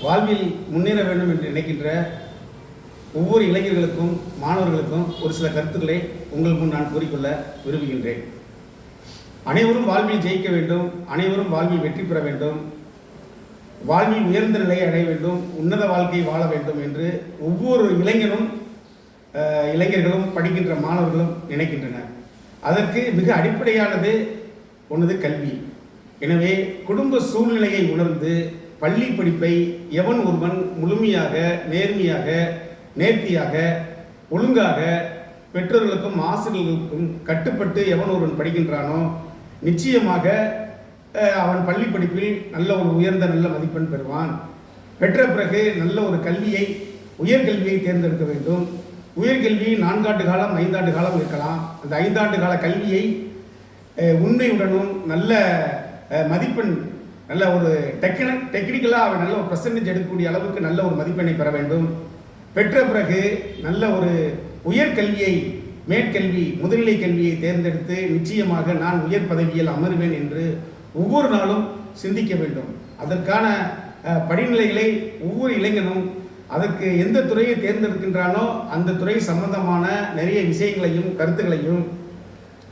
வாழ்வில் முன்னேற வேண்டும் என்று நினைக்கின்ற ஒவ்வொரு இளைஞர்களுக்கும் மாணவர்களுக்கும் ஒரு சில கருத்துக்களை உங்கள் முன் நான் கூறிக்கொள்ள விரும்புகின்றேன். அனைவரும் வாழ்வில் ஜெயிக்க வேண்டும், அனைவரும் வாழ்வில் வெற்றி பெற வேண்டும், வாழ்வில் உயர்ந்த நிலையை அடைய வேண்டும், உன்னத வாழ்க்கையை வாழ வேண்டும் என்று ஒவ்வொரு இளைஞர்களும் படிக்கின்ற மாணவர்களும் நினைக்கின்றனர். அதற்கு மிக அடிப்படையானது ஒன்று கல்வி. எனவே குடும்ப சூழ்நிலையை உணர்ந்து பள்ளி படிப்பை எவன் ஒருவன் முழுமையாக, நேர்மையாக, நேர்த்தியாக, ஒழுங்காக பெற்றோர்களுக்கும் ஆசிரியர்களுக்கும் கட்டுப்பட்டு எவன் ஒருவன் படிக்கின்றானோ நிச்சயமாக அவன் பள்ளி படிப்பில் நல்ல ஒரு உயர்ந்த நல்ல மதிப்பெண் பெறுவான். பெற்ற பிறகு நல்ல ஒரு கல்வியை, உயர்கல்வியை தேர்ந்தெடுக்க வேண்டும். உயர்கல்வி 4 ஆண்டு காலம் 5 ஆண்டு காலம் இருக்கலாம். அந்த 5 ஆண்டு கால கல்வியை உண்மையுடனும் நல்ல மதிப்பெண், நல்ல ஒரு டெக்னிக்கலாக அவன் நல்ல ஒரு பர்சன்டேஜ் எடுக்கக்கூடிய அளவுக்கு நல்ல ஒரு மதிப்பெண்ணை பெற வேண்டும். பெற்ற பிறகு நல்ல ஒரு உயர்கல்வியை, மேற்கல்வி, முதுநிலை கல்வியை தேர்ந்தெடுத்து நிச்சயமாக நான் உயர் பதவியில் அமர்வேன் என்று ஒவ்வொரு நாளும் சிந்திக்க வேண்டும். அதற்கான படிநிலைகளை ஒவ்வொரு இளைஞனும் அதற்கு எந்த துறையை தேர்ந்தெடுக்கின்றானோ அந்த துறை சம்பந்தமான நிறைய விஷயங்களையும் கருத்துக்களையும்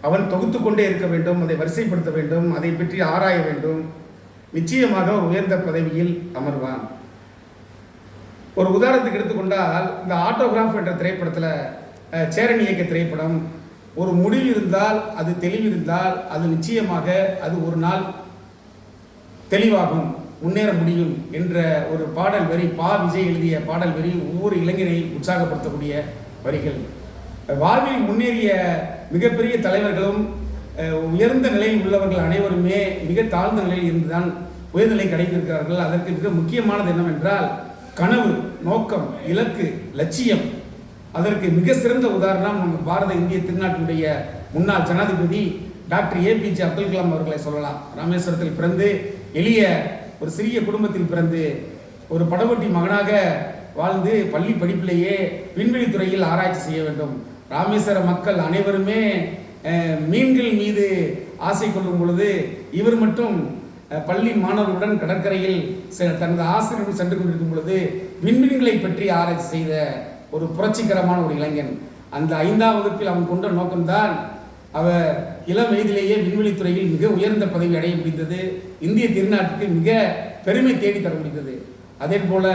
அவன் தொகுத்து கொண்டே இருக்க வேண்டும். அதை வரிசைப்படுத்த வேண்டும், அதை பற்றி ஆராய வேண்டும். நிச்சயமாக ஒரு உயர்ந்த பதவியில் அமர்வான். ஒரு உதாரணத்துக்கு எடுத்துக்கொண்டால், இந்த ஆட்டோகிராஃப் என்ற திரைப்படத்தில், சேரன் இயக்க திரைப்படம், ஒரு முடிவு இருந்தால், அது தெளிவு இருந்தால், அது நிச்சயமாக அது ஒரு நாள் தெளிவாகும், முன்னேற முடியும் என்ற ஒரு பாடல் வரி, விஜய் எழுதிய பாடல் வரி ஒவ்வொரு இளைஞரை உற்சாகப்படுத்தக்கூடிய வரிகள். வாழ்வில் முன்னேறிய மிகப்பெரிய தலைவர்களும் உயர்ந்த நிலையில் உள்ளவர்கள் அனைவருமே மிக தாழ்ந்த நிலையில் இருந்துதான் உயர்நிலை கிடைத்திருக்கிறார்கள். அதற்கு மிக முக்கியமானது என்னவென்றால் கனவு, நோக்கம், இலக்கு, லட்சியம். அதற்கு மிக சிறந்த உதாரணம் நம்ம பாரத இந்திய திருநாட்டினுடைய முன்னாள் ஜனாதிபதி டாக்டர் APJ அப்துல் கலாம் அவர்களை சொல்லலாம். ராமேஸ்வரத்தில் பிறந்து, எளிய ஒரு சிறிய குடும்பத்தில் பிறந்து, ஒரு படகோட்டி மகனாக வாழ்ந்து பள்ளி படிப்பிலேயே விண்வெளித்துறையில் ஆராய்ச்சி செய்ய வேண்டும். ராமேஸ்வர மக்கள் அனைவருமே மீன்கள் மீது ஆசை கொள்ளும் பொழுது இவர் மட்டும் பள்ளி மாணவர்களுடன் கடற்கரையில் தனது ஆசிரியர்கள் சென்று கொண்டிருக்கும் பொழுது விண்மீன்களை பற்றி ஆராய்ச்சி செய்த ஒரு புரட்சிகரமான ஒரு இளைஞன். அந்த 5ஆம் வகுப்பில் அவன் கொண்ட நோக்கம்தான் அவர் இளம் வயதிலேயே விண்வெளித்துறையில் மிக உயர்ந்த பதவி அடைய முடிந்தது. இந்திய திருநாட்டுக்கு மிக பெருமை தேடி தர முடிந்தது. அதே போல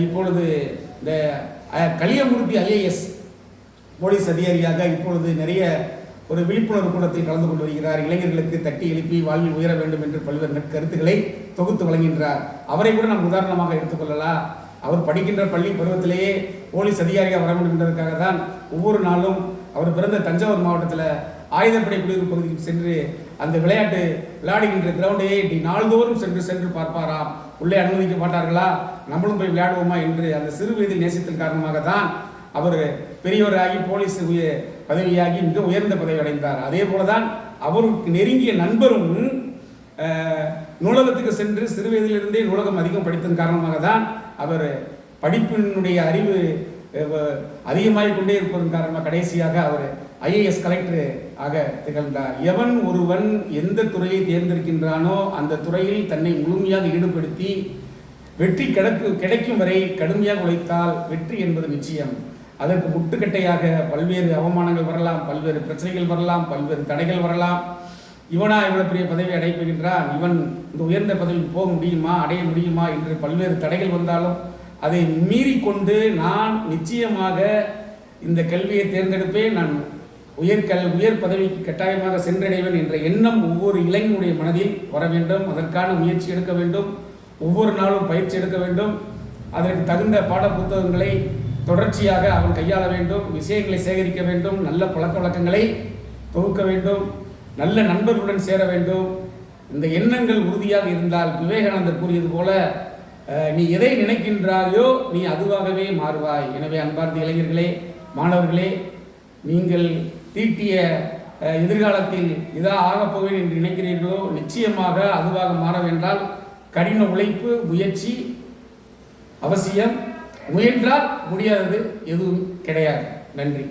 இப்பொழுது இந்த கலியமூர்த்தி IAS போலீஸ் அதிகாரியாக இப்பொழுது நிறைய ஒரு விழிப்புணர்வு கூட்டத்தில் கலந்து கொண்டு வருகிறார். இளைஞர்களுக்கு தட்டி எழுப்பி வாழ்வில் உயர வேண்டும் என்று பல்வேறு கருத்துக்களை தொகுத்து வழங்குகின்றார். அவரை கூட நாம் உதாரணமாக எடுத்துக்கொள்ளலாம். அவர் படிக்கின்ற பள்ளி பருவத்திலேயே போலீஸ் அதிகாரியாக வர வேண்டும் என்பதற்காக தான் ஒவ்வொரு நாளும் அவர் பிறந்த தஞ்சாவூர் மாவட்டத்தில் ஆயுதப்படை குடியிருப்பு பகுதிக்கு சென்று அந்த விளையாடுகின்ற கிரவுண்டையே நாள்தோறும் சென்று பார்ப்பாராம். உள்ளே அனுமதிக்க மாட்டார்களா, நம்மளும் போய் விளையாடுவோமா என்று அந்த சிறு வயதில் நேசித்தல் காரணமாக தான் அவர் பெரியவராகி போலீஸ் பதவியாகி மிக உயர்ந்த பதவி அடைந்தார். அதே போலதான் அவருக்கு நெருங்கிய நண்பரும் நூலகத்துக்கு சென்று சிறு வயதிலிருந்தே நூலகம் அதிகம் படித்ததன் காரணமாக தான் அவர் படிப்பினுடைய அறிவு அதிகமாகிக் கொண்டே இருப்பதன் காரணமாக கடைசியாக அவர் IAS கலெக்டர் ஆக திகழ்ந்தார். எவன் ஒருவன் எந்த துறையை தேர்ந்தெடுக்கின்றானோ அந்த துறையில் தன்னை முழுமையாக ஈடுபடுத்தி வெற்றி கிடைக்கும் வரை கடுமையாக உழைத்தால் வெற்றி என்பது நிச்சயம். அதற்கு முட்டுக்கட்டையாக பல்வேறு அவமானங்கள் வரலாம், பல்வேறு பிரச்சனைகள் வரலாம், பல்வேறு தடைகள் வரலாம். இவ்வளவு பெரிய பதவி அடைப்புகின்றான், இவன் இந்த உயர்ந்த பதவிக்கு போக முடியுமா, அடைய முடியுமா என்று பல்வேறு தடைகள் வந்தாலும் அதை மீறிக்கொண்டு நான் நிச்சயமாக இந்த கல்வியை தேர்ந்தெடுப்பேன், நான் உயர் பதவிக்கு கட்டாயமாக சென்றடைவேன் என்ற எண்ணம் ஒவ்வொரு இளைஞனுடைய மனதில் வர வேண்டும். அதற்கான முயற்சி எடுக்க வேண்டும். ஒவ்வொரு நாளும் பயிற்சி எடுக்க வேண்டும். அதற்கு தகுந்த பாட புத்தகங்களை தொடர்ச்சியாக அவன் கையாள வேண்டும். விஷயங்களை சேகரிக்க வேண்டும். நல்ல பழக்க வழக்கங்களை தொகுக்க வேண்டும். நல்ல நண்பர்களுடன் சேர வேண்டும். இந்த எண்ணங்கள் உறுதியாக இருந்தால் விவேகானந்தர் கூறியது போல நீ எதை நினைக்கின்றாயோ நீ அதுவாகவே மாறுவாய். எனவே அன்பார்ந்த இளைஞர்களே, மாணவர்களே, நீங்கள் தீட்டிய எதிர்காலத்தில் இதாக ஆகப்போவேன் என்று நினைக்கிறீர்களோ நிச்சயமாக அதுவாக மாற வேண்டால் கடின உழைப்பு, முயற்சி அவசியம். முயன்றால் முடியாதது எதுவும் கிடையாது. நன்றி.